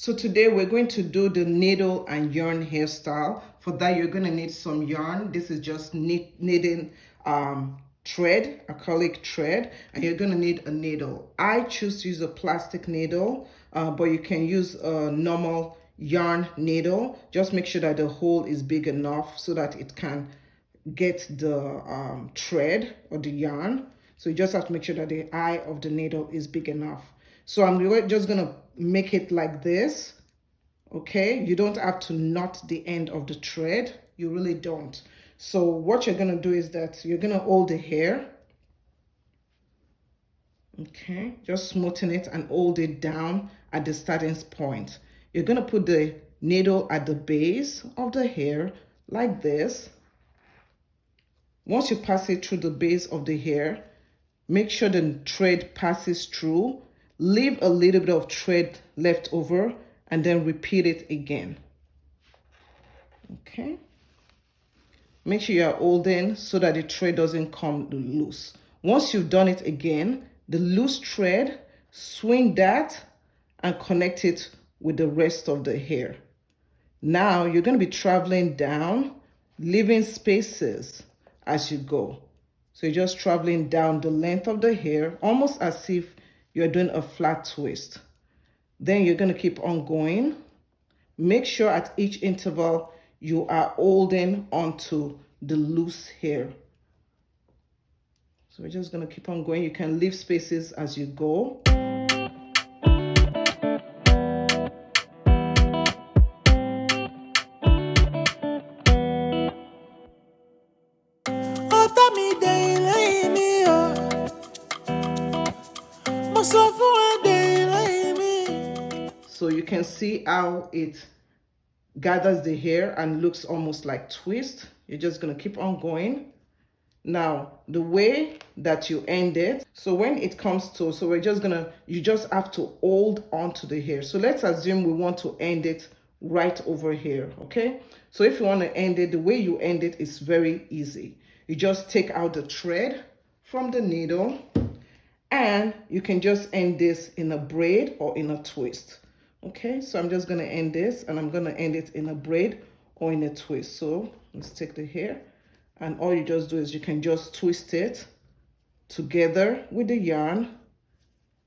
So today we're going to do the needle and yarn hairstyle. For that, you're going to need some yarn. This is just knitting thread, acrylic thread, and you're going to need a needle. I choose to use a plastic needle, but you can use a normal yarn needle. Just make sure that the hole is big enough so that it can get the thread or the yarn. So you just have to make sure that the eye of the needle is big enough. So I'm just gonna make it like this. Okay, you don't have to knot the end of the thread, you really don't. So what you're gonna do is that you're gonna hold the hair, okay, just smoothen it and hold it down at the starting point. You're gonna put the needle at the base of the hair like this. Once you pass it through the base of the hair, make sure the thread passes through, leave a little bit of thread left over, and then repeat it again. Okay. Make sure you are holding so that the thread doesn't come loose. Once you've done it again, the loose thread, swing that and connect it with the rest of the hair. Now you're going to be traveling down, leaving spaces as you go. So you're just traveling down the length of the hair, almost as if you're doing a flat twist. Then you're going to keep on going. Make sure at each interval you are holding onto the loose hair. So we're just going to keep on going. You can leave spaces as you go. So you can see how it gathers the hair and looks almost like twist. You're just going to keep on going. Now, the way that you end it, so when it comes to, so we're just gonna, you just have to hold on to the hair. So let's assume we want to end it right over here, okay? So if you want to end it, the way you end it is very easy. You just take out the thread from the needle and you can just end this in a braid or in a twist. Okay, so I'm just gonna end this and I'm gonna end it in a braid or in a twist. So let's take the hair and all you just do is you can just twist it together with the yarn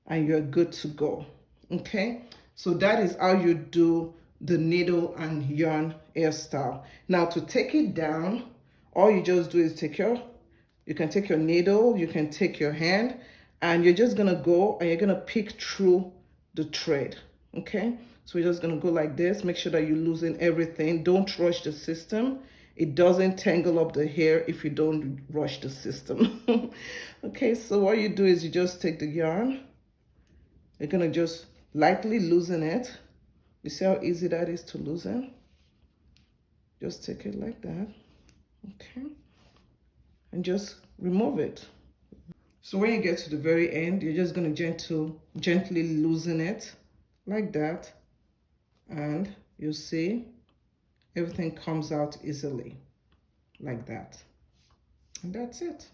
and you're good to go. Okay, so that is how you do the needle and yarn hairstyle. Now to take it down, all you just do is you can take your needle, you can take your hand, and you're just gonna go and you're gonna pick through the thread. Okay, so we're just gonna go like this. Make sure that you loosen everything. Don't rush the system. It doesn't tangle up the hair if you don't rush the system. Okay, so what you do is you just take the yarn. You're gonna just lightly loosen it. You see how easy that is to loosen? Just take it like that. Okay, and just remove it. So when you get to the very end, you're just gonna gently loosen it like that, and you'll see everything comes out easily like that. And that's it.